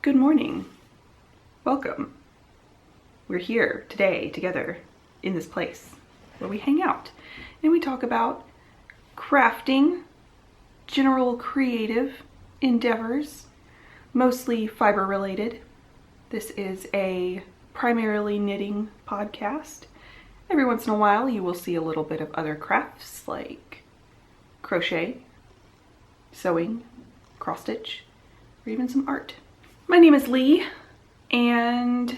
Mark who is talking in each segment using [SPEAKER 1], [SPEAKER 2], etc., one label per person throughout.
[SPEAKER 1] Good morning. Welcome. We're here today together in this place where we hang out and we talk about crafting, general creative endeavors, mostly fiber related. This is a primarily knitting podcast. Every once in a while you will see a little bit of other crafts like crochet, sewing, cross stitch, or even some art. My name is Leigh, and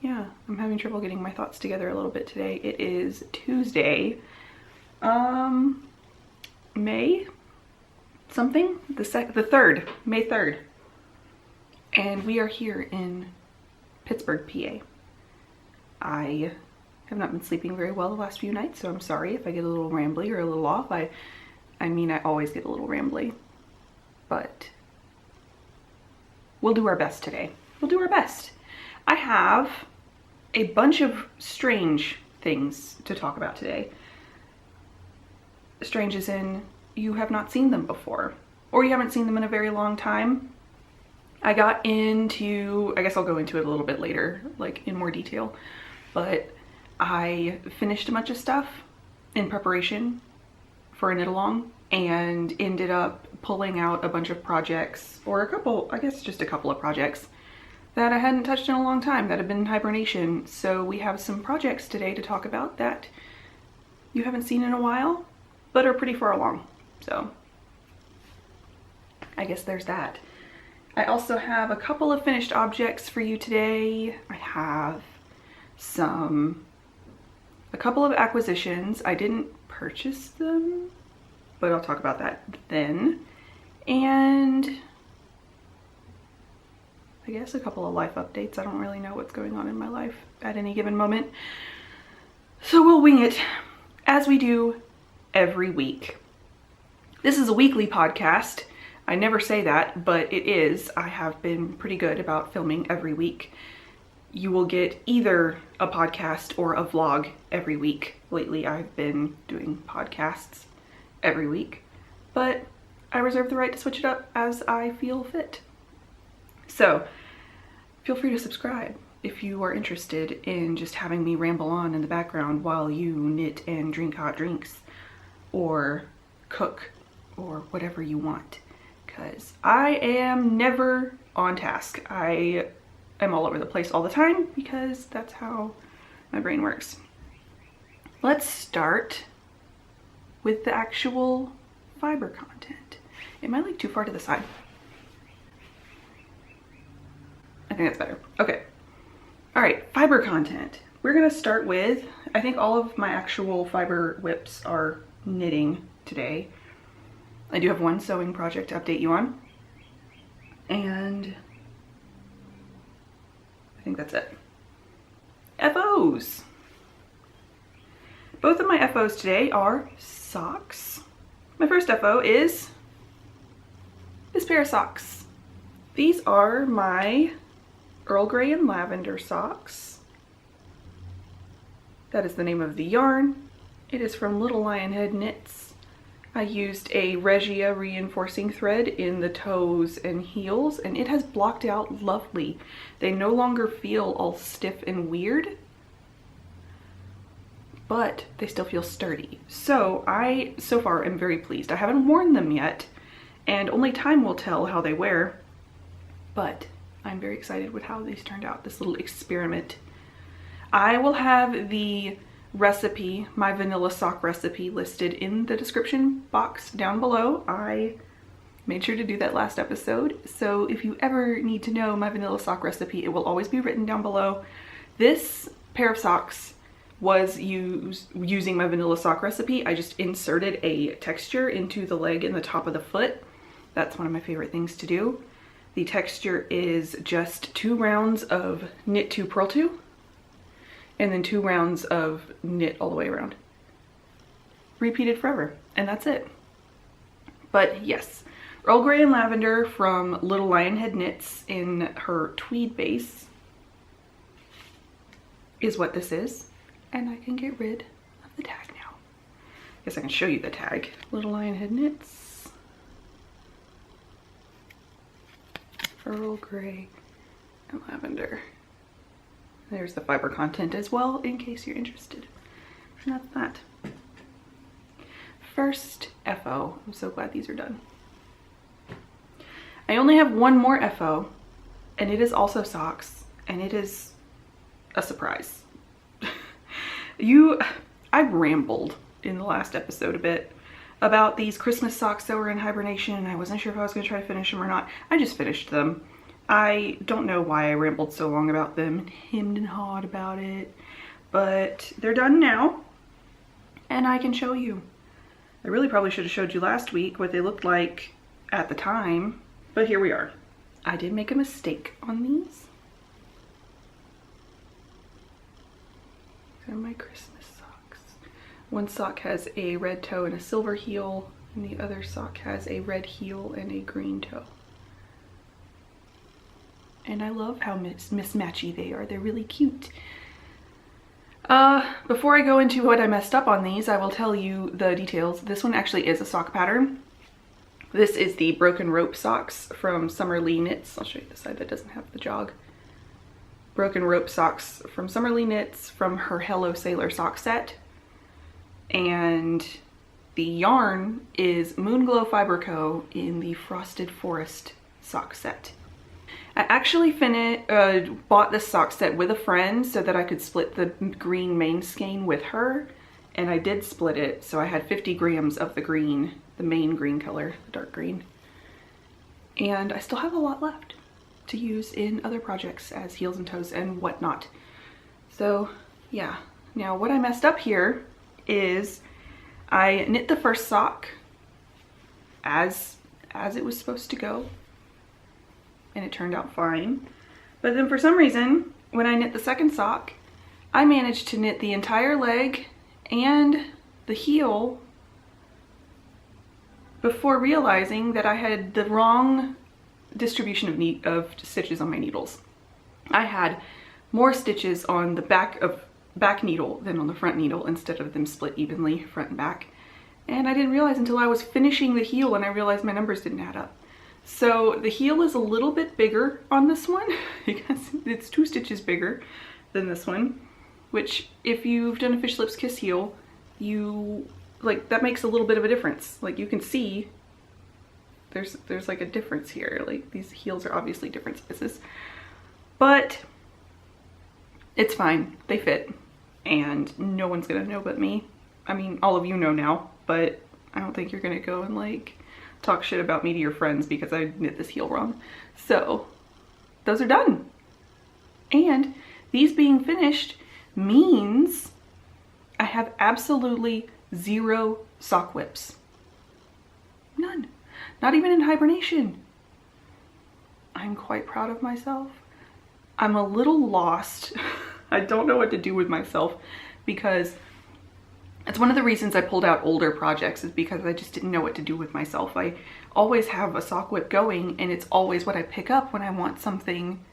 [SPEAKER 1] yeah, I'm having trouble getting my thoughts together a little bit today. It is Tuesday, May something? The 3rd, May 3rd. And we are here in Pittsburgh, PA. I have not been sleeping very well the last few nights, so I'm sorry if I get a little rambly or a little off. I mean, I always get a little rambly, but we'll do our best today. We'll do our best. I have a bunch of strange things to talk about today. Strange as in you have not seen them before, or you haven't seen them in a very long time. I got into, I guess I'll go into it a little bit later, like in more detail, but I finished a bunch of stuff in preparation for a knit along and ended up pulling out a bunch of projects, or a couple, I guess just a couple of projects that I hadn't touched in a long time that have been in hibernation. So we have some projects today to talk about that you haven't seen in a while, but are pretty far along. So I guess there's that. I also have a couple of finished objects for you today. I have a couple of acquisitions. I didn't purchase them, but I'll talk about that then. And I guess a couple of life updates. I don't really know what's going on in my life at any given moment, so we'll wing it as we do every week. This is a weekly podcast. I never say that, but it is. I have been pretty good about filming every week. You will get either a podcast or a vlog every week. Lately I've been doing podcasts every week, but I reserve the right to switch it up as I feel fit. So feel free to subscribe if you are interested in just having me ramble on in the background while you knit and drink hot drinks or cook or whatever you want, because I am never on task. I am all over the place all the time because that's how my brain works. Let's start with the actual fiber content. Am I like too far to the side? I think that's better. Okay. All right, fiber content. We're gonna start with, I think all of my actual fiber whips are knitting today. I do have one sewing project to update you on, and I think that's it. FOs. Both of my FOs today are socks. My first FO is this pair of socks. These are my Earl Grey and Lavender socks. That is the name of the yarn. It is from Little Lionhead Knits. I used a Regia reinforcing thread in the toes and heels, and it has blocked out lovely. They no longer feel all stiff and weird, but they still feel sturdy. So I, so far, am very pleased. I haven't worn them yet, and only time will tell how they wear, but I'm very excited with how these turned out, this little experiment. I will have the recipe, my vanilla sock recipe, listed in the description box down below. I made sure to do that last episode, so if you ever need to know my vanilla sock recipe, it will always be written down below. This pair of socks was using my vanilla sock recipe. I just inserted a texture into the leg and the top of the foot. That's one of my favorite things to do. The texture is just 2 rounds of knit 2, purl 2, and then 2 rounds of knit all the way around. Repeated forever, and that's it. But yes, Earl Grey and Lavender from Little Lionhead Knits in her tweed base is what this is, and I can get rid of the tag now. Guess I can show you the tag. Little Lionhead Knits Earl Grey and lavender. There's the fiber content as well, in case you're interested. And that's that. First FO. I'm so glad these are done. I only have one more FO, and it is also socks, and it is a surprise. I rambled in the last episode a bit about these Christmas socks that were in hibernation, and I wasn't sure if I was going to try to finish them or not. I just finished them. I don't know why I rambled so long about them and hemmed and hawed about it, but they're done now, and I can show you. I really probably should have showed you last week what they looked like at the time, but here we are. I did make a mistake on these. These are my Christmas socks. One sock has a red toe and a silver heel, and the other sock has a red heel and a green toe. And I love how mismatchy they are. They're really cute. Before I go into what I messed up on these, I will tell you the details. This one actually is a sock pattern. This is the broken rope socks from Summer LeighKnits. I'll show you the side that doesn't have the jog. Broken rope socks from Summer LeighKnits from her Hello Sailor sock set. And the yarn is Moonglow Fiber Co. in the Frosted Forest sock set. I actually bought this sock set with a friend so that I could split the green main skein with her, and I did split it, so I had 50 grams of the green, the main green color, the dark green. And I still have a lot left to use in other projects as heels and toes and whatnot. So yeah, now what I messed up here is I knit the first sock as it was supposed to go, and it turned out fine. But then for some reason, when I knit the second sock, I managed to knit the entire leg and the heel before realizing that I had the wrong distribution of stitches on my needles. I had more stitches on the back needle than on the front needle, instead of them split evenly front and back. And I didn't realize until I was finishing the heel and I realized my numbers didn't add up. So the heel is a little bit bigger on this one because it's 2 stitches bigger than this one, which if you've done a Fish Lips Kiss heel, that makes a little bit of a difference. Like, you can see there's like a difference here. Like, these heels are obviously different sizes, but it's fine. They fit, and no one's gonna know but me. I mean, all of you know now, but I don't think you're gonna go and like talk shit about me to your friends because I knit this heel wrong. So those are done. And these being finished means I have absolutely 0 sock whips. None. Not even in hibernation. I'm quite proud of myself. I'm a little lost. I don't know what to do with myself, because it's one of the reasons I pulled out older projects, is because I just didn't know what to do with myself. I always have a sock whip going, and it's always what I pick up when I want something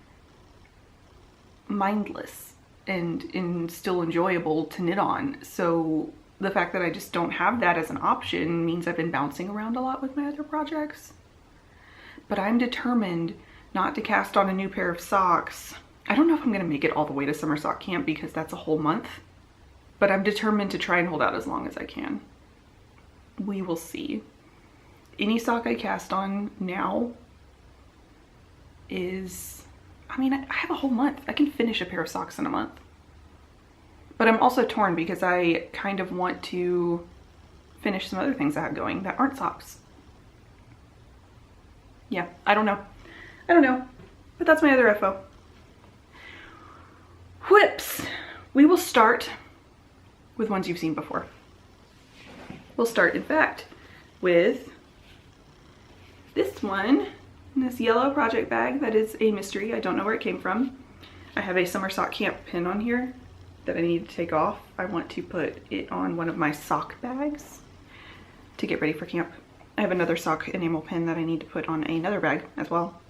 [SPEAKER 1] mindless and still enjoyable to knit on. So the fact that I just don't have that as an option means I've been bouncing around a lot with my other projects. But I'm determined not to cast on a new pair of socks. I don't know if I'm gonna make it all the way to summer sock camp, because that's a whole month. But I'm determined to try and hold out as long as I can. We will see. Any sock I cast on now is, I mean, I have a whole month. I can finish a pair of socks in a month. But I'm also torn because I kind of want to finish some other things I have going that aren't socks. Yeah, I don't know. But that's my other FO. Whips. We will start with ones you've seen before. We'll start, in fact, with this one, this yellow project bag that is a mystery. I don't know where it came from. I have a summer sock camp pin on here that I need to take off. I want to put it on one of my sock bags to get ready for camp. I have another sock enamel pin that I need to put on another bag as well.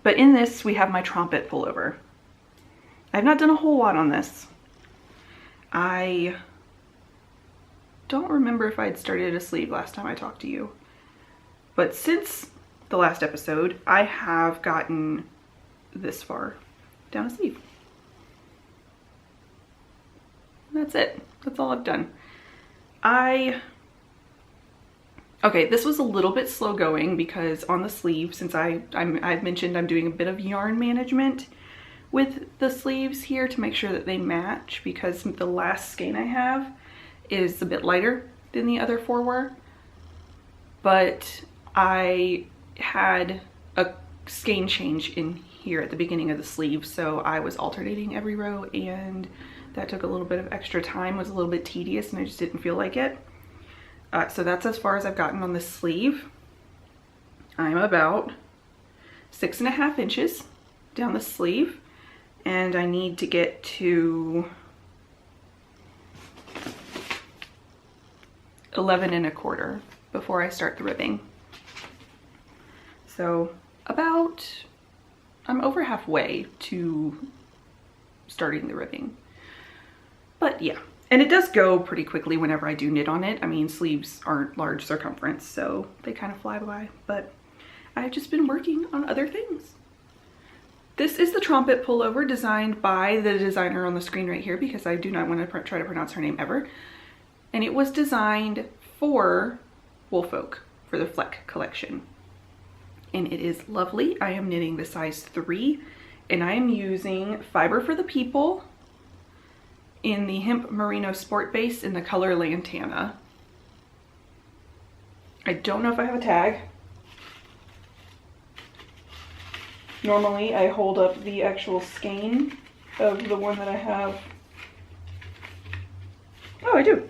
[SPEAKER 1] But in this, we have my Trumpet Pullover. I've not done a whole lot on this. I don't remember if I'd started a sleeve last time I talked to you. But since the last episode, I have gotten this far down a sleeve. That's it. That's all I've done. Okay, this was a little bit slow going because on the sleeve, since I've mentioned I'm doing a bit of yarn management with the sleeves here to make sure that they match, because the last skein I have is a bit lighter than the other 4 were. But I had a skein change in here at the beginning of the sleeve, so I was alternating every row, and that took a little bit of extra time, was a little bit tedious, and I just didn't feel like it. So that's as far as I've gotten on this sleeve. I'm about 6.5 inches down the sleeve, and I need to get to 11 1/4 before I start the ribbing. So I'm over halfway to starting the ribbing. But yeah, and it does go pretty quickly whenever I do knit on it. I mean, sleeves aren't large circumference, so they kind of fly by, but I've just been working on other things. This is the Trumpet Pullover, designed by the designer on the screen right here, because I do not want to try to pronounce her name ever. And it was designed for Woolfolk for the Fleck collection. And it is lovely. I am knitting the size 3, and I am using Fiber for the People in the Hemp Merino Sport Base in the color Lantana. I don't know if I have a tag. Normally I hold up the actual skein of the one that I have. Oh, I do.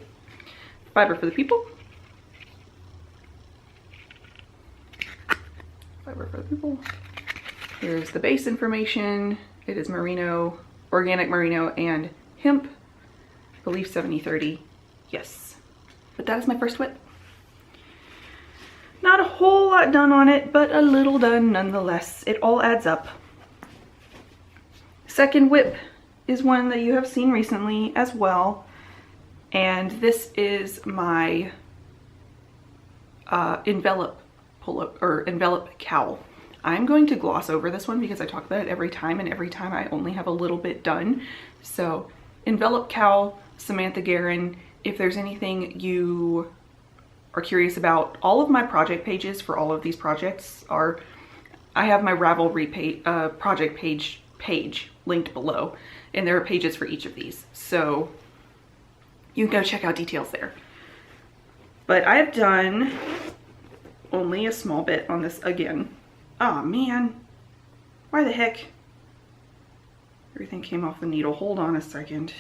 [SPEAKER 1] Fiber for the People. Fiber for the People. Here's the base information. It is merino, organic merino, and hemp. I believe 70/30. Yes. But that is my first whip. Not a whole lot done on it, but a little done nonetheless. It all adds up. Second whip is one that you have seen recently as well. And this is my envelope cowl. I'm going to gloss over this one because I talk about it every time, and every time I only have a little bit done. So envelope cowl, Samantha Guerin. If there's anything you are curious about, all of my project pages for all of these projects are, I have my Ravelry project page linked below, and there are pages for each of these. So you can go check out details there. But I have done only a small bit on this again. Oh man, why the heck? Everything came off the needle. Hold on a second.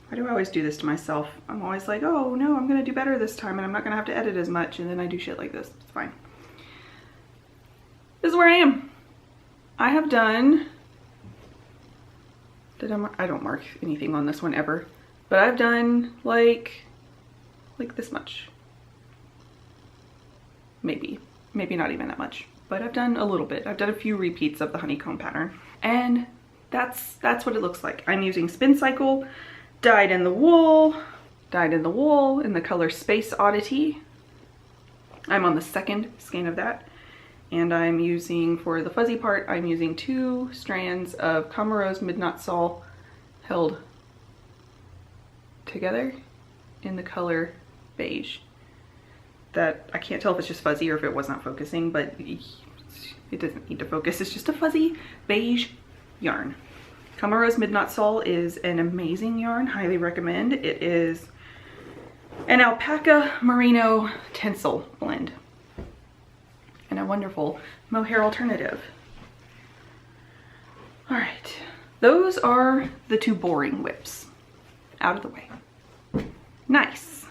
[SPEAKER 1] Why do I always do this to myself? I'm always like, oh no, I'm gonna do better this time and I'm not gonna have to edit as much, and then I do shit like this. It's fine. This is where I am. I have done, I don't mark anything on this one ever, but I've done like this much. Maybe not even that much, but I've done a little bit. I've done a few repeats of the honeycomb pattern, and that's what it looks like. I'm using Spin Cycle, dyed in the wool in the color Space Oddity. I'm on the second skein of that, and I'm using, for the fuzzy part, I'm using 2 strands of Comoros Midnight Sol held together in the color Beige. That I can't tell if it's just fuzzy or if it was not focusing, but it doesn't need to focus. It's just a fuzzy beige yarn. Comoros Midnight Sol is an amazing yarn, highly recommend. It is an alpaca merino tencel blend and a wonderful mohair alternative. All right, those are the 2 boring whips out of the way. Nice.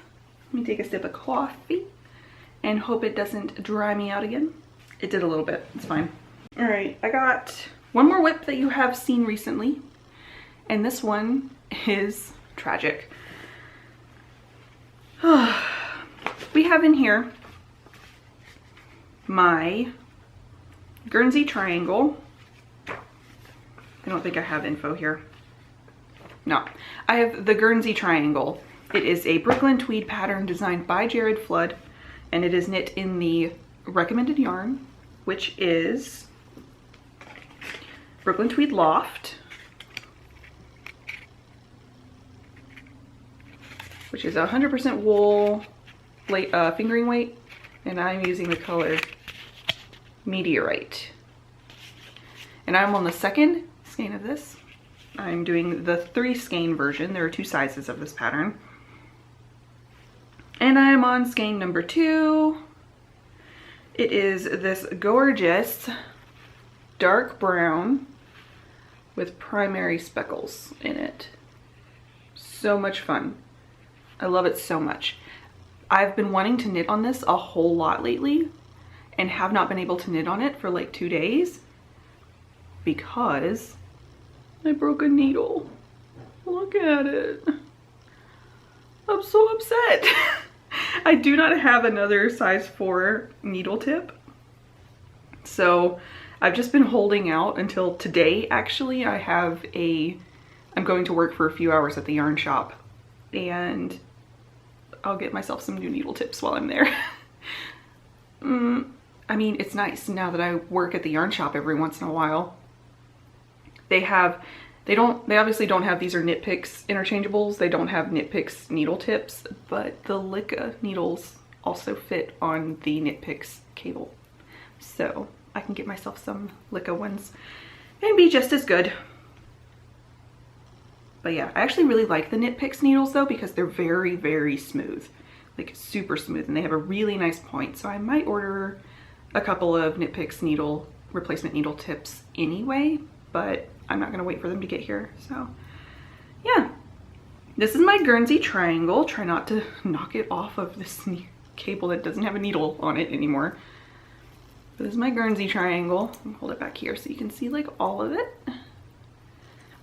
[SPEAKER 1] Let me take a sip of coffee and hope it doesn't dry me out again. It did a little bit, it's fine. All right, I got one more whip that you have seen recently, and this one is tragic. We have in here my Guernsey triangle. I don't think I have info here. No, I have the Guernsey triangle. It is a Brooklyn tweed pattern designed by Jared Flood, and it is knit in the recommended yarn which is Brooklyn Tweed Loft, which is 100% wool fingering weight, and I'm using the color Meteorite. And I'm on the second skein of this. I'm doing the 3 skein version. There are 2 sizes of this pattern. And I'm on skein number 2. It is this gorgeous dark brown with primary speckles in it. So much fun. I love it so much. I've been wanting to knit on this a whole lot lately and have not been able to knit on it for like 2 days because I broke a needle. Look at it. I'm so upset. I do not have another size 4 needle tip. So I've just been holding out until today. Actually, I'm going to work for a few hours at the yarn shop and I'll get myself some new needle tips while I'm there. I mean, it's nice now that I work at the yarn shop every once in a while. They obviously don't have, these are Knit Picks interchangeables. They don't have Knit Picks needle tips, but the LeighKnits needles also fit on the Knit Picks cable. So I can get myself some LeighKnits ones and be just as good. But yeah, I actually really like the Knit Picks needles though, because they're very, very smooth, like super smooth, and they have a really nice point. So I might order a couple of Knit Picks replacement needle tips anyway, but I'm not gonna wait for them to get here. So yeah, this is my Guernsey triangle. Try not to knock it off of this cable that doesn't have a needle on it anymore. But this is my Guernsey triangle. I'll hold it back here so you can see like all of it.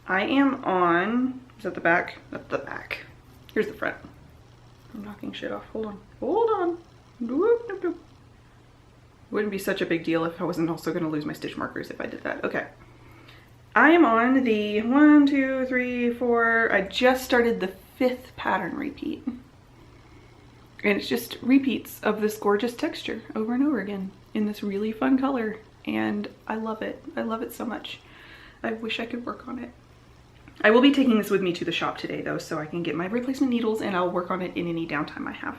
[SPEAKER 1] I am on, is that the back? That's the back. Here's the front. I'm knocking shit off. Hold on. Hold on. Doop, doop, doop. Wouldn't be such a big deal if I wasn't also going to lose my stitch markers if I did that. Okay. I am on the 1, 2, 3, 4. I just started the 5th pattern repeat. And it's just repeats of this gorgeous texture over and over again in this really fun color. And I love it. I love it so much. I wish I could work on it. I will be taking this with me to the shop today though, so I can get my replacement needles and I'll work on it in any downtime I have.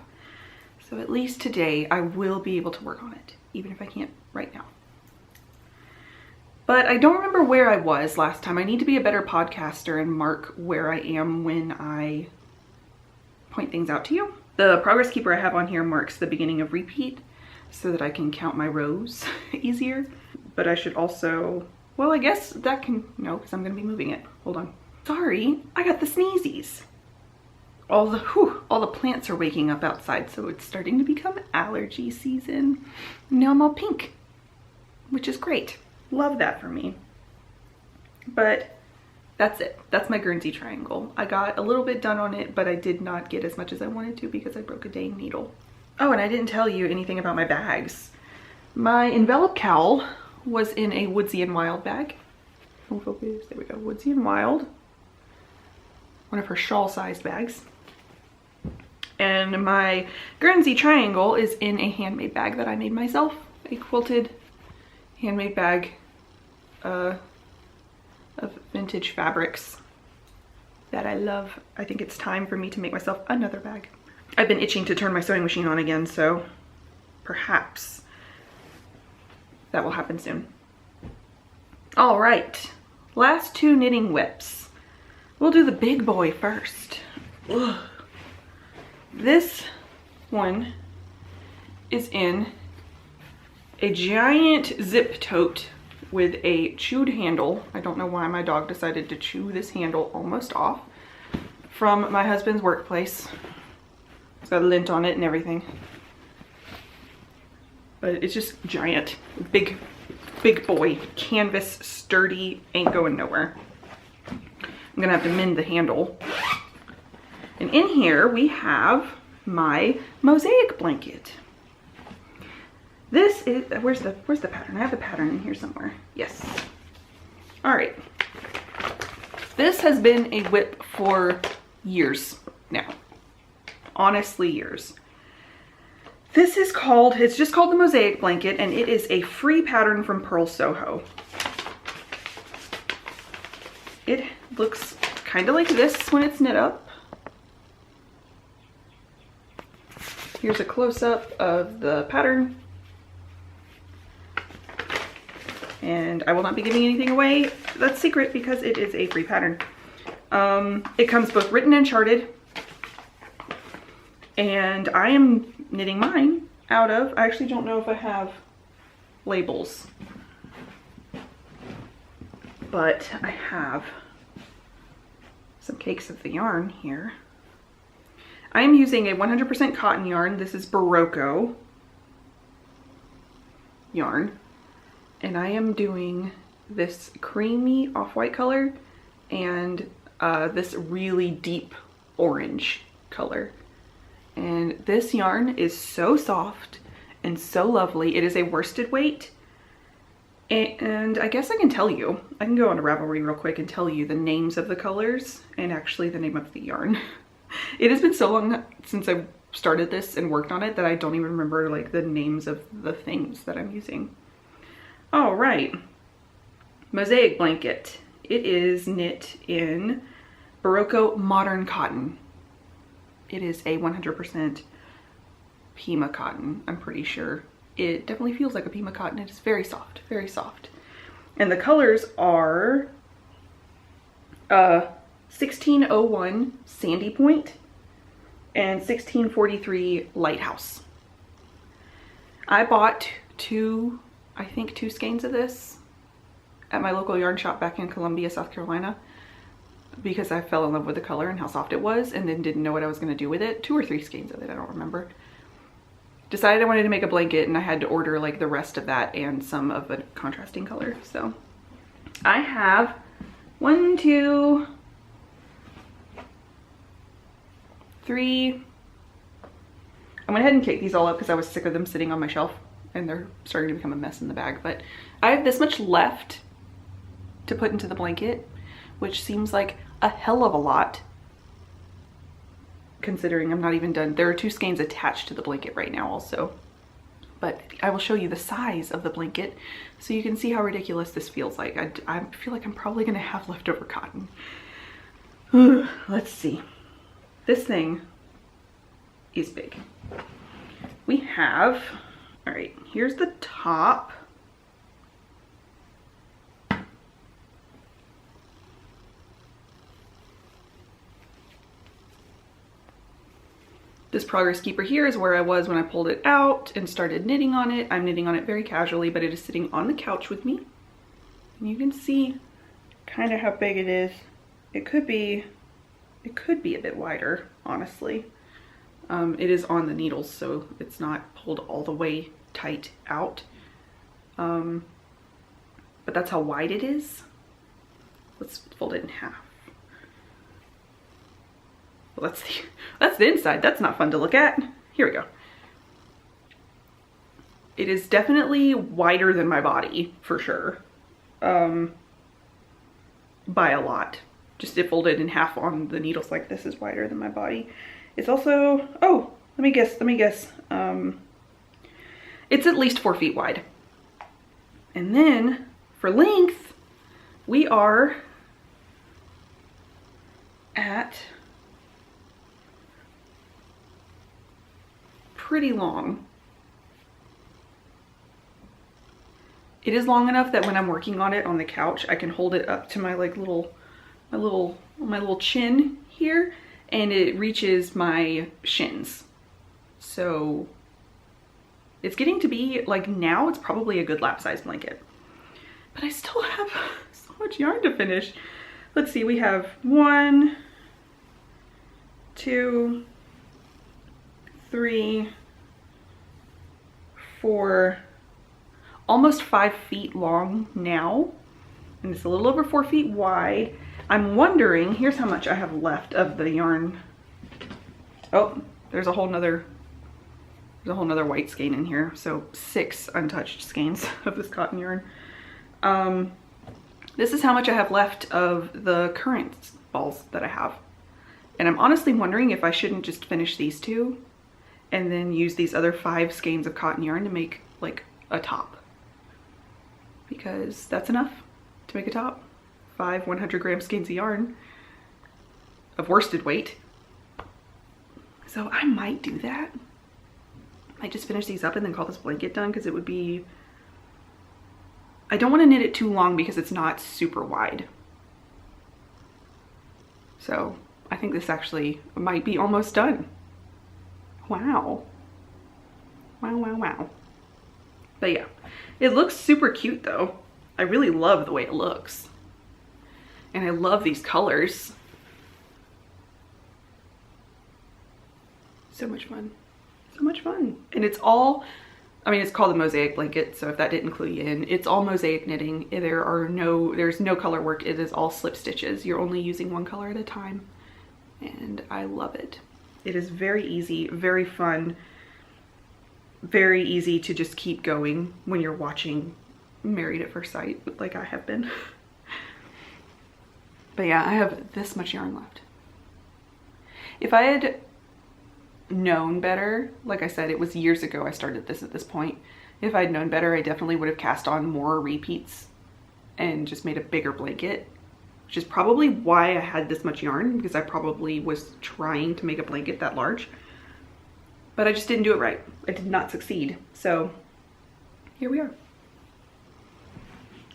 [SPEAKER 1] So at least today I will be able to work on it, even if I can't right now. But I don't remember where I was last time. I need to be a better podcaster and mark where I am when I point things out to you. The progress keeper I have on here marks the beginning of repeat so that I can count my rows easier. But I should also, well, I guess that can, no, because I'm going to be moving it. Hold on. Sorry, I got the sneezies. All the plants are waking up outside, so it's starting to become allergy season. Now I'm all pink, which is great. Love that for me. But that's it. That's my Guernsey triangle. I got a little bit done on it, but I did not get as much as I wanted to because I broke a dang needle. Oh, and I didn't tell you anything about my bags. My envelope cowl was in a Woodsy and Wild bag. Don't focus. There we go. Woodsy and Wild. One of her shawl-sized bags. And my Guernsey triangle is in a handmade bag that I made myself. A quilted handmade bag of vintage fabrics that I love. I think it's time for me to make myself another bag. I've been itching to turn my sewing machine on again, so perhaps that will happen soon. All right, last 2 knitting whips. We'll do the big boy first. Ugh. This one is in a giant zip tote with a chewed handle. I don't know why my dog decided to chew this handle almost off, from my husband's workplace. It's got lint on it and everything. But it's just giant, big boy, canvas, sturdy, ain't going nowhere. I'm gonna have to mend the handle. And in here we have my Mosaic Blanket. This is, where's the pattern? I have the pattern in here somewhere. Yes. All right. This has been a whip for years now. Honestly, years. This is called, it's just called the Mosaic Blanket, and it is a free pattern from Pearl Soho. It looks kind of like this when it's knit up. Here's a close-up of the pattern. And I will not be giving anything away that's secret because it is a free pattern. It comes both written and charted. And I am knitting mine out of, I actually don't know if I have labels, but I have some cakes of the yarn here. I am using a 100% cotton yarn. This is Barocco yarn. And I am doing this creamy off-white color and this really deep orange color. And this yarn is so soft and so lovely. It is a worsted weight. And I guess I can tell you, I can go on a Ravelry real quick and tell you the names of the colors and actually the name of the yarn. It has been so long since I started this and worked on it that I don't even remember like the names of the things that I'm using. All right, Mosaic Blanket. It is knit in Barocco Modern Cotton. It is a 100% Pima cotton, I'm pretty sure. It definitely feels like a Pima cotton. It is very soft, very soft. And the colors are 1601 Sandy Point and 1643 Lighthouse. I bought I think two skeins of this at my local yarn shop back in Columbia, South Carolina, because I fell in love with the color and how soft it was and then didn't know what I was going to do with it. 2 or 3 skeins of it, I don't remember. Decided I wanted to make a blanket and I had to order like the rest of that and some of a contrasting color. So I have 1, 2, 3. I went ahead and caked these all up because I was sick of them sitting on my shelf and they're starting to become a mess in the bag. But I have this much left to put into the blanket, which seems like a hell of a lot considering I'm not even done. There are 2 skeins attached to the blanket right now also, but I will show you the size of the blanket so you can see how ridiculous this feels like. I feel like I'm probably gonna have leftover cotton. Let's see. This thing is big. We have, all right, here's the top. This progress keeper here is where I was when I pulled it out and started knitting on it. I'm knitting on it very casually, but it is sitting on the couch with me. And you can see kind of how big it is. It could be a bit wider, honestly. It is on the needles, so it's not pulled all the way tight out. But that's how wide it is. Let's fold it in half. Well, that's the inside. That's not fun to look at. Here we go. It is definitely wider than my body, for sure. By a lot. Just it folded in half on the needles like this is wider than my body. It's also, oh, let me guess. It's at least 4 feet wide. And then for length, we are at pretty long. It is long enough that when I'm working on it on the couch, I can hold it up to my like my little chin here, and it reaches my shins. So it's getting to be like, now it's probably a good lap size blanket, but I still have so much yarn to finish. Let's see, we have 1, 2, 3, 4, almost 5 feet long now, and it's a little over 4 feet wide. I'm wondering, here's how much I have left of the yarn. Oh, there's a whole nother white skein in here, so 6 untouched skeins of this cotton yarn. This is how much I have left of the current balls that I have. And I'm honestly wondering if I shouldn't just finish these 2 and then use these other 5 skeins of cotton yarn to make like a top, because that's enough to make a top. 5 100-gram skeins of yarn of worsted weight. So I might do that. I just finish these up and then call this blanket done, because it would be, I don't want to knit it too long because it's not super wide. So I think this actually might be almost done. Wow. Wow, wow, wow. But yeah, it looks super cute though. I really love the way it looks. And I love these colors. So much fun. So much fun. And it's all, I mean, it's called the Mosaic Blanket, so if that didn't clue you in, it's all mosaic knitting. There's no color work. It is all slip stitches. You're only using one color at a time. And I love it. It is very easy, very fun, very easy to just keep going when you're watching Married at First Sight, like I have been. But yeah, I have this much yarn left. If I had known better, like I said, it was years ago I started this at this point. If I'd known better, I definitely would have cast on more repeats and just made a bigger blanket, which is probably why I had this much yarn, because I probably was trying to make a blanket that large, but I just didn't do it right. I did not succeed. So here we are.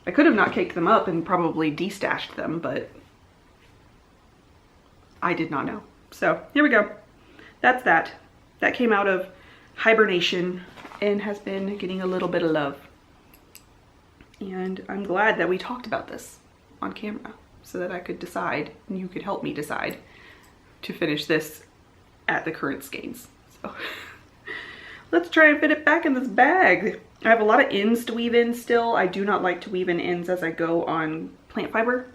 [SPEAKER 1] I could have not caked them up and probably destashed them, but I did not know. So here we go. That's that. That came out of hibernation and has been getting a little bit of love. And I'm glad that we talked about this on camera so that I could decide, and you could help me decide, to finish this at the current skeins. So let's try and fit it back in this bag. I have a lot of ends to weave in still. I do not like to weave in ends as I go on plant fiber,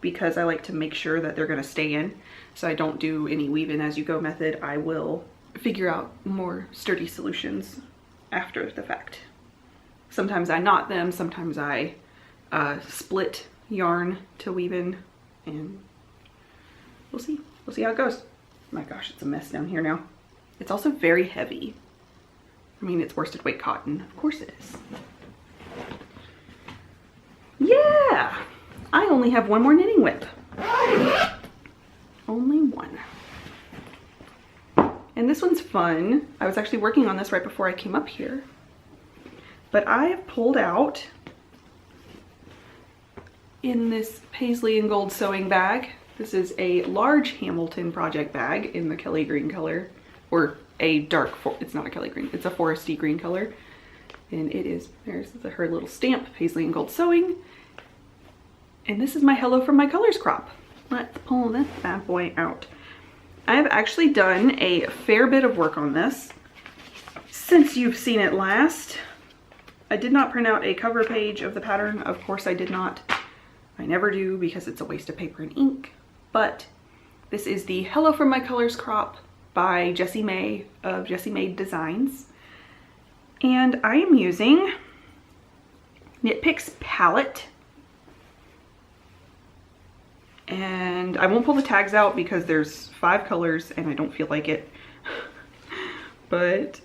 [SPEAKER 1] because I like to make sure that they're gonna stay in. So I don't do any weave in as you go method. I will figure out more sturdy solutions after the fact. Sometimes I knot them, sometimes I split yarn to weave in, and we'll see. We'll see how it goes. My gosh, it's a mess down here now. It's also very heavy. I mean, it's worsted weight cotton. Of course it is. Yeah! I only have one more knitting whip. Only one. And this one's fun. I was actually working on this right before I came up here. But I have pulled out in this paisley and gold sewing bag. This is a large Hamilton project bag in the Kelly green color, or a dark, it's not a Kelly green, it's a foresty green color. And it is, there's her little stamp, paisley and gold sewing. And this is my Hello from My Colors crop. Let's pull this bad boy out. I have actually done a fair bit of work on this since you've seen it last. I did not print out a cover page of the pattern. Of course I did not. I never do, because it's a waste of paper and ink. But this is the Hello from My Colors crop by Jessie May of Jessie Made Designs. And I am using Knit Picks palette. And I won't pull the tags out because there's 5 colors and I don't feel like it. But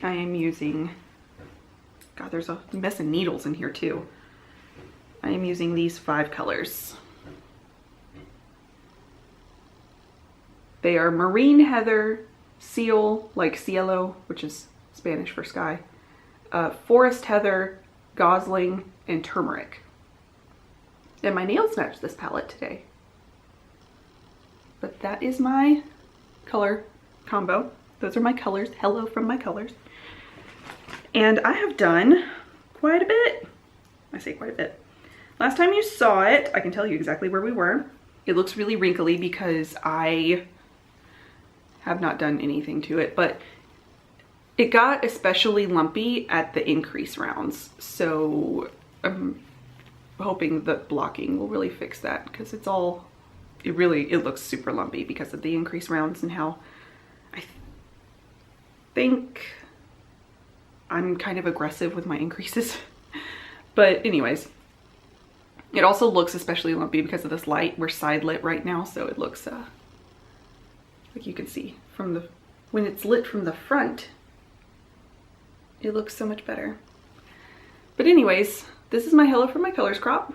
[SPEAKER 1] I am using, God, there's a mess of needles in here too. I am using these 5 colors. They are Marine Heather, Seal, like Cielo, which is Spanish for sky, Forest Heather, Gosling, and Turmeric. And my nails match this palette today. But that is my color combo. Those are my colors. Hello from My Colors. And I have done quite a bit. I say quite a bit. Last time you saw it, I can tell you exactly where we were. It looks really wrinkly because I have not done anything to it, but it got especially lumpy at the increase rounds. So I'm hoping that blocking will really fix that, because it's all, it looks super lumpy because of the increase rounds and how I think I'm kind of aggressive with my increases. But anyways, it also looks especially lumpy because of this light. We're side lit right now, so it looks like you can see from the when it's lit from the front, it looks so much better. But anyways, this is my Hello from My Colors crop.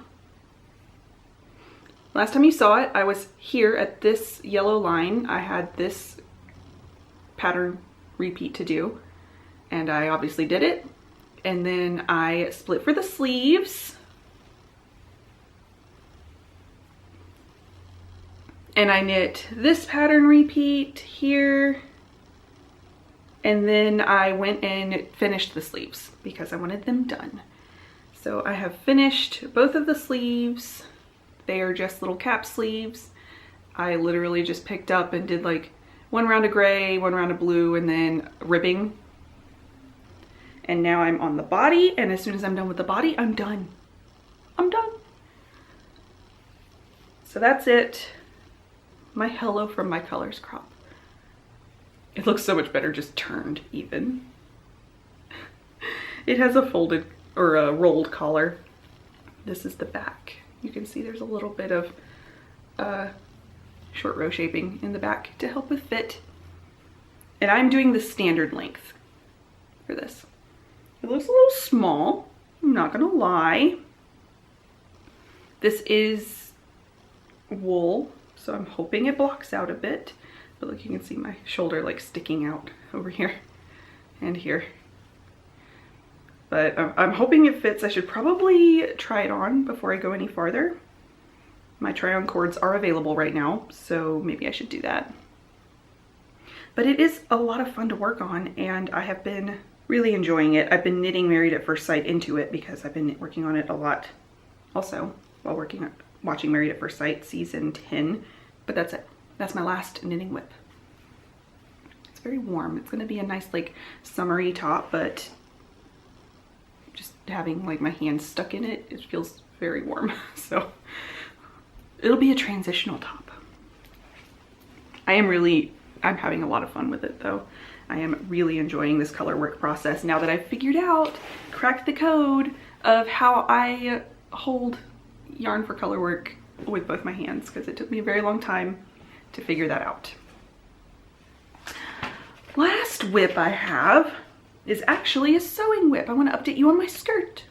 [SPEAKER 1] Last time you saw it, I was here at this yellow line. I had this pattern repeat to do, and I obviously did it. And then I split for the sleeves. And I knit this pattern repeat here. And then I went and finished the sleeves because I wanted them done. So I have finished both of the sleeves. They are just little cap sleeves. I literally just picked up and did like one round of gray, one round of blue, and then ribbing. And now I'm on the body, and as soon as I'm done with the body, I'm done. I'm done. So that's it. My Hello from My Colors crop. It looks so much better just turned even. It has a folded or a rolled collar. This is the back. You can see there's a little bit of short row shaping in the back to help with fit. And I'm doing the standard length for this. It looks a little small, I'm not gonna lie. This is wool, so I'm hoping it blocks out a bit. But look, you can see my shoulder like sticking out over here and here. But I'm hoping it fits. I should probably try it on before I go any farther. My try-on cords are available right now, so maybe I should do that. But it is a lot of fun to work on, and I have been really enjoying it. I've been knitting Married at First Sight into it because I've been working on it a lot also while watching Married at First Sight season 10. But that's it. That's my last knitting whip. It's very warm. It's gonna be a nice like summery top, but just having like my hands stuck in it, it feels very warm. So it'll be a transitional top. I'm having a lot of fun with it though. I am really enjoying this color work process now that I've figured out, cracked the code of how I hold yarn for color work with both my hands, because it took me a very long time to figure that out. Last whip I have is actually a sewing whip. I want to update you on my skirt.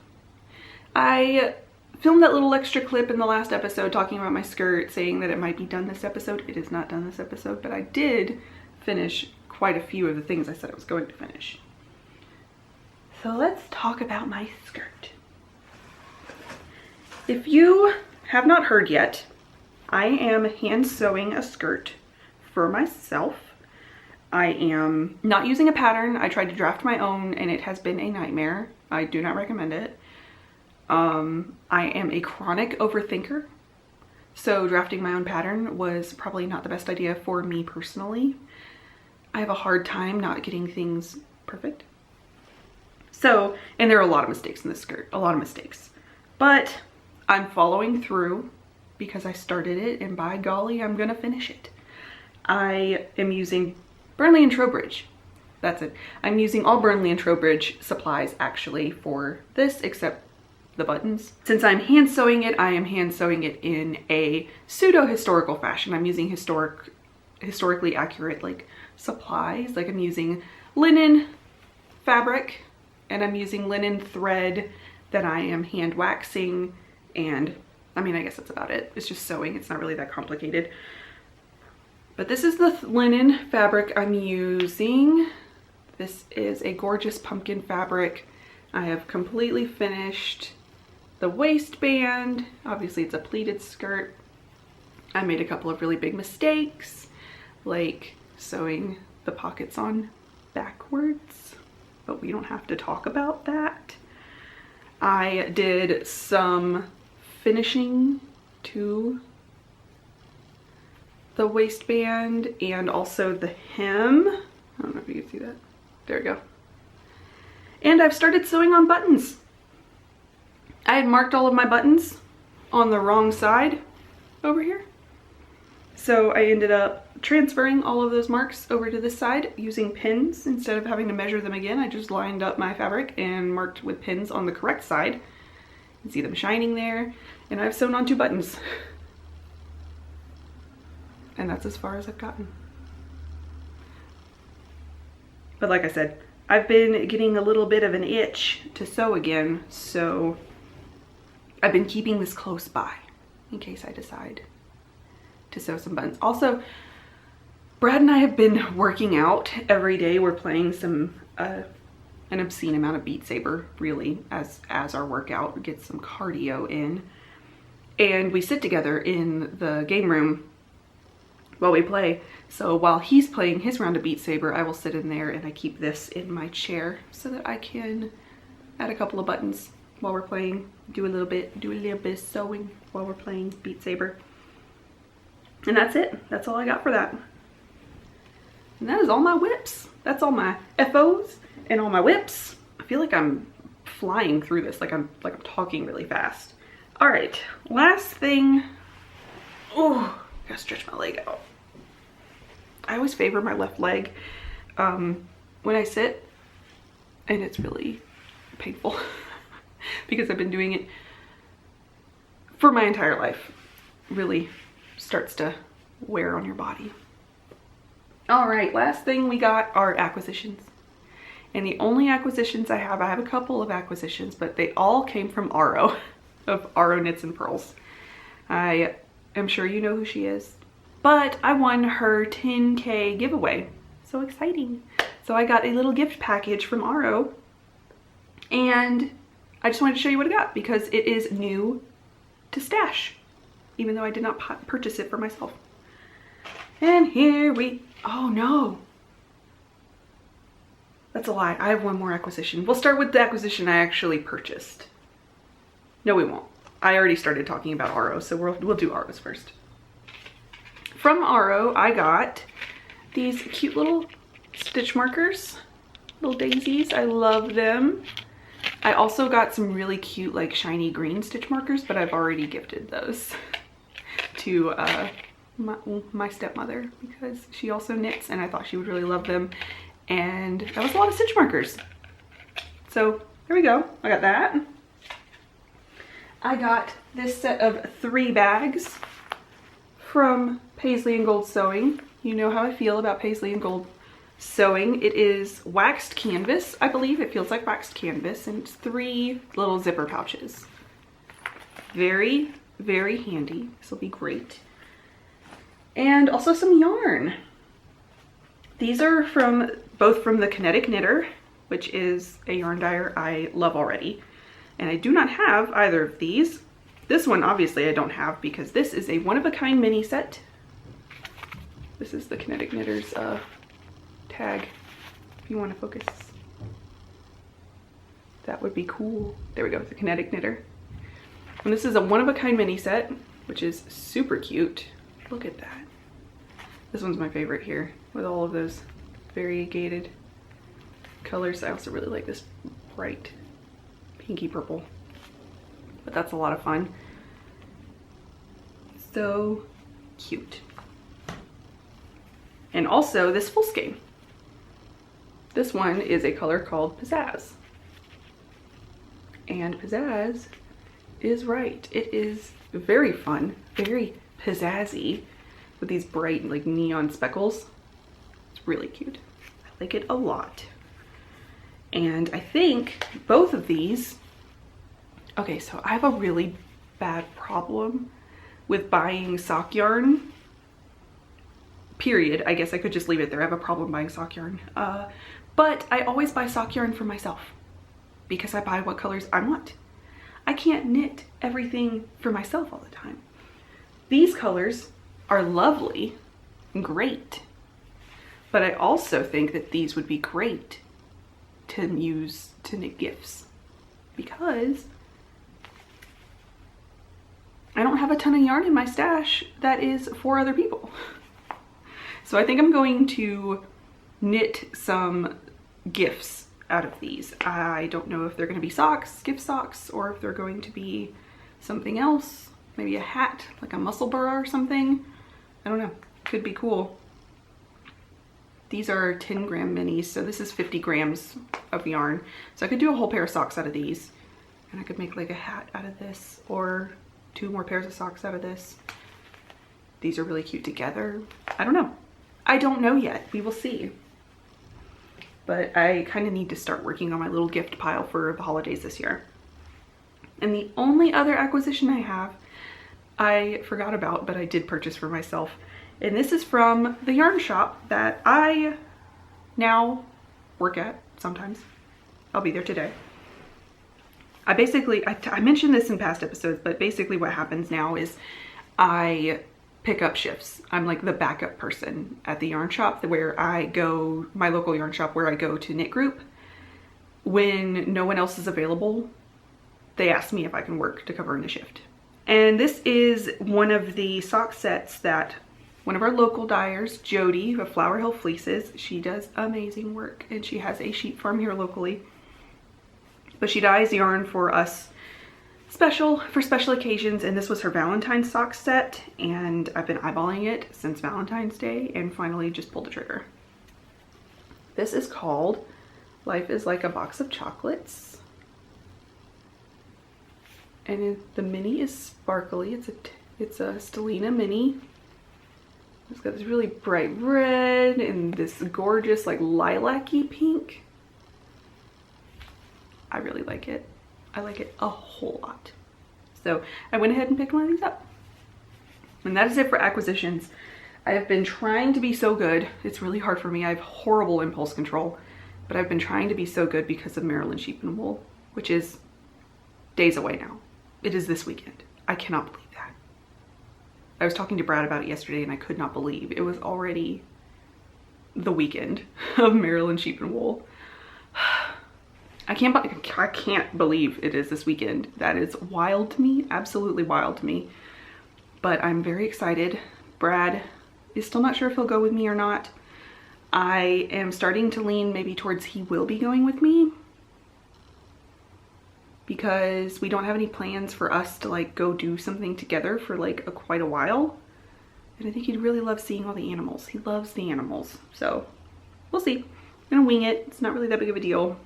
[SPEAKER 1] I filmed that little extra clip in the last episode talking about my skirt, saying that it might be done this episode. It is not done this episode, but I did finish quite a few of the things I said I was going to finish. So let's talk about my skirt. If you have not heard yet, I am hand sewing a skirt for myself. I am not using a pattern. I tried to draft my own and it has been a nightmare. I do not recommend it. I am a chronic overthinker, so drafting my own pattern was probably not the best idea for me personally. I have a hard time not getting things perfect. So, and there are a lot of mistakes in this skirt, a lot of mistakes. But I'm following through because I started it, and by golly, I'm gonna finish it. I am using Burnley and Trowbridge. That's it. I'm using all Burnley and Trowbridge supplies actually for this, except the buttons. Since I'm hand sewing it, I am hand sewing it in a pseudo-historical fashion. I'm using historically accurate like supplies. Like I'm using linen fabric and I'm using linen thread that I am hand waxing, and I mean, I guess that's about it. It's just sewing. It's not really that complicated. But this is the linen fabric I'm using. This is a gorgeous pumpkin fabric. I have completely finished the waistband. Obviously it's a pleated skirt. I made a couple of really big mistakes, like sewing the pockets on backwards, but we don't have to talk about that. I did some finishing to the waistband and also the hem. I don't know if you can see that. There we go. And I've started sewing on buttons. I had marked all of my buttons on the wrong side over here. So I ended up transferring all of those marks over to this side using pins instead of having to measure them again. I just lined up my fabric and marked with pins on the correct side. You can see them shining there. And I've sewn on 2 buttons. And that's as far as I've gotten. But like I said, I've been getting a little bit of an itch to sew again, so I've been keeping this close by in case I decide to sew some buttons. Also, Brad and I have been working out every day. We're playing some an obscene amount of Beat Saber, really, as our workout. We get some cardio in. And we sit together in the game room while we play. So while he's playing his round of Beat Saber, I will sit in there and I keep this in my chair so that I can add a couple of buttons while we're playing, do a little bit of sewing while we're playing Beat Saber. And that's it. That's all I got for that. And that is all my whips. That's all my FOs and all my whips. I feel like I'm flying through this, like I'm talking really fast. All right, last thing. Oh, gotta stretch my leg out. I always favor my left leg when I sit, and it's really painful because I've been doing it for my entire life. Really starts to wear on your body. All right, last thing we got are acquisitions. And the only acquisitions I have a couple of acquisitions, but they all came from Aro, of Aro Knits and Pearls. I am sure you know who she is, but I won her 10K giveaway. So exciting. So I got a little gift package from Aro, and I just wanted to show you what I got because it is new to stash, even though I did not purchase it for myself. And here oh no. That's a lie. I have one more acquisition. We'll start with the acquisition I actually purchased. No, we won't. I already started talking about Aro, so we'll do Aro's first. From Aro, I got these cute little stitch markers, little daisies. I love them. I also got some really cute, like shiny green stitch markers, but I've already gifted those to my stepmother because she also knits and I thought she would really love them. And that was a lot of stitch markers. So there we go. I got that. I got this set of 3 bags from Paisley and Gold Sewing. You know how I feel about Paisley and Gold Sewing. It is waxed canvas. I believe it feels like waxed canvas, and it's 3 little zipper pouches. Very, very handy. This will be great. And also some yarn. These are both from the Kinetic Knitter, which is a yarn dyer I love already. And I do not have either of these. This one obviously I don't have because this is a one-of-a-kind mini set. This is the Kinetic Knitter's tag, if you want to focus. That would be cool. There we go, the Kinetic Knitter. And this is a one-of-a-kind mini set, which is super cute. Look at that. This one's my favorite here, with all of those variegated colors. I also really like this bright pinky purple, but that's a lot of fun. So cute. And also this full skein. This one is a color called Pizzazz. And Pizzazz is right. It is very fun, very pizzazzy with these bright like neon speckles. It's really cute. I like it a lot. And I think both of these, okay, so I have a really bad problem with buying sock yarn, period. I guess I could just leave it there. I have a problem buying sock yarn. But I always buy sock yarn for myself because I buy what colors I want. I can't knit everything for myself all the time. These colors are lovely and great, but I also think that these would be great to use to knit gifts because I don't have a ton of yarn in my stash that is for other people. So I think I'm going to knit some gifts out of these. I don't know if they're going to be socks, gift socks, or if they're going to be something else, maybe a hat, like a muscle burr or something. I don't know, could be cool. These are 10-gram minis, so this is 50 grams of yarn. So I could do a whole pair of socks out of these, and I could make like a hat out of this, or 2 more pairs of socks out of this. These are really cute together. I don't know. I don't know yet. We will see. but I kind of need to start working on my little gift pile for the holidays this year. And the only other acquisition I have, I forgot about, but I did purchase for myself. And this is from the yarn shop that I now work at sometimes. I'll be there today. I mentioned this in past episodes, but basically what happens now is I pick up shifts. I'm like the backup person at the yarn shop where I go, my local yarn shop where I go to knit group. When no one else is available, they ask me if I can work to cover in the shift. And this is one of the sock sets that one of our local dyers, Jody of Flower Hill Fleeces, she does amazing work and she has a sheep farm here locally. But she dyes yarn for us for special occasions, and this was her Valentine's sock set, and I've been eyeballing it since Valentine's Day and finally just pulled the trigger. This is called Life is Like a Box of Chocolates. And the mini is sparkly. It's a Stellina mini. It's got this really bright red and this gorgeous like lilac-y pink. I really like it. I like it a whole lot. So I went ahead and picked one of these up. And that is it for acquisitions. I have been trying to be so good. It's really hard for me. I have horrible impulse control, but I've been trying to be so good because of Maryland Sheep and Wool, which is days away now. It is this weekend. I cannot believe that. I was talking to Brad about it yesterday and I could not believe it was already the weekend of Maryland Sheep and Wool. I can't believe it is this weekend. That is wild to me, absolutely wild to me. But I'm very excited. Brad is still not sure if he'll go with me or not. I am starting to lean maybe towards he will be going with me, because we don't have any plans for us to like go do something together for like quite a while. And I think he'd really love seeing all the animals. He loves the animals. So we'll see. I'm gonna wing it. It's not really that big of a deal.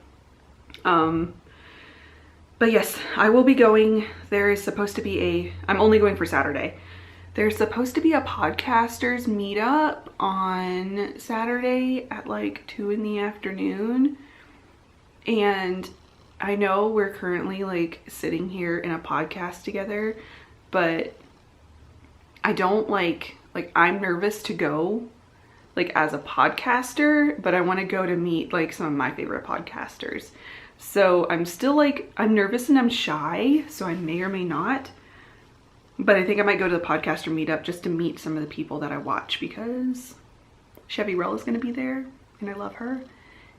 [SPEAKER 1] But yes, I will be going. There is supposed to be I'm only going for Saturday. There's supposed to be a podcasters meetup on Saturday at like 2 in the afternoon. And I know we're currently like sitting here in a podcast together, but I don't I'm nervous to go like as a podcaster, but I want to go to meet like some of my favorite podcasters. So I'm still like, I'm nervous and I'm shy, so I may or may not. But I think I might go to the podcaster meetup just to meet some of the people that I watch, because Chevy Rell is going to be there and I love her.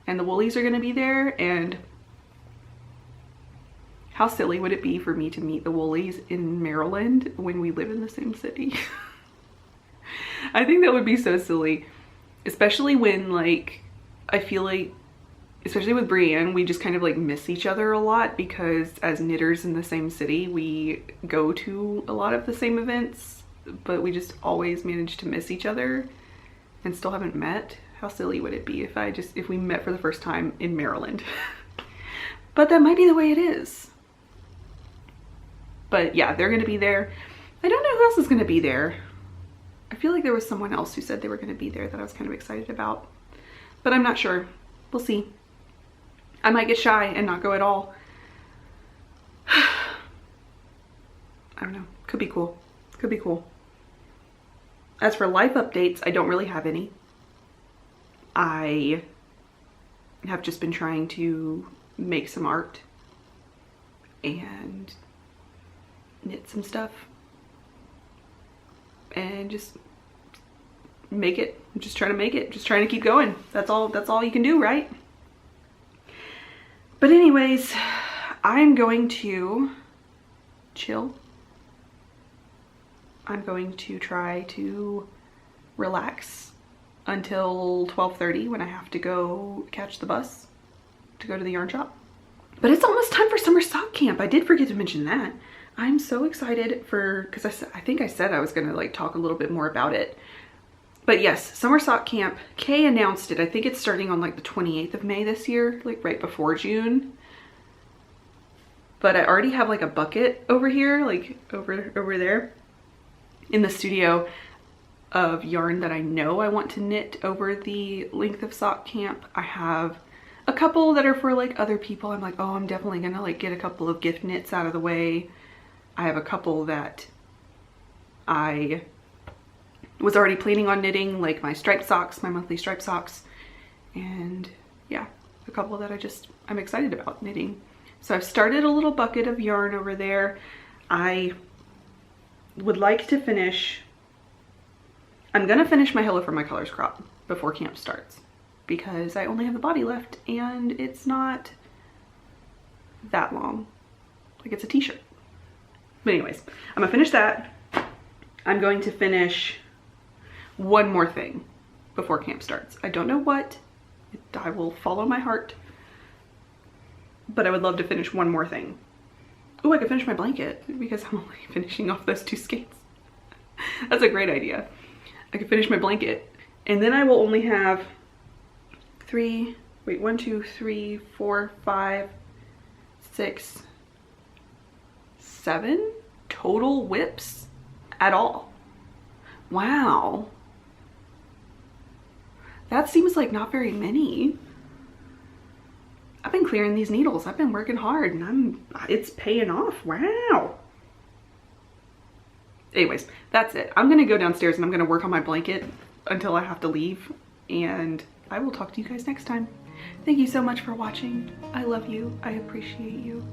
[SPEAKER 1] And the Woolies are going to be there, and how silly would it be for me to meet the Woolies in Maryland when we live in the same city? I think that would be so silly, especially when like, I feel like, especially with Brienne, we just kind of like miss each other a lot, because as knitters in the same city, we go to a lot of the same events, but we just always manage to miss each other and still haven't met. How silly would it be if we met for the first time in Maryland? But that might be the way it is. But yeah, they're gonna be there. I don't know who else is gonna be there. I feel like there was someone else who said they were gonna be there that I was kind of excited about, but I'm not sure. We'll see. I might get shy and not go at all. I don't know. Could be cool. Could be cool. As for life updates, I don't really have any. I have just been trying to make some art and knit some stuff and just make it. I'm just trying to make it. Just trying to keep going. That's all you can do, right? But anyways, I'm going to chill. I'm going to try to relax until 12:30 when I have to go catch the bus to go to the yarn shop. But it's almost time for summer sock camp. I did forget to mention that. I'm so excited because I think I said I was gonna like talk a little bit more about it. But yes, summer sock camp, Kay announced it. I think it's starting on like the 28th of May this year, like right before June. But I already have like a bucket over here, like over there in the studio of yarn that I know I want to knit over the length of sock camp. I have a couple that are for like other people. I'm like, oh, I'm definitely gonna like get a couple of gift knits out of the way. I have a couple that I was already planning on knitting, like my striped socks, my monthly striped socks. And yeah, a couple that I'm excited about knitting. So I've started a little bucket of yarn over there. I would like to finish, I'm gonna finish my Hello for My Colors crop before camp starts because I only have the body left and it's not that long. Like it's a t-shirt. But anyways, I'm gonna finish that. I'm going to finish one more thing before camp starts. I don't know what. I will follow my heart. But I would love to finish one more thing. Oh, I could finish my blanket because I'm only finishing off those 2 skates. That's a great idea. I could finish my blanket and then I will only have 1, 2, 3, 4, 5, 6, 7 total whips at all. Wow. That seems like not very many. I've been clearing these needles. I've been working hard and it's paying off. Wow. Anyways, that's it. I'm gonna go downstairs and I'm gonna work on my blanket until I have to leave, and I will talk to you guys next time. Thank you so much for watching. I love you. I appreciate you.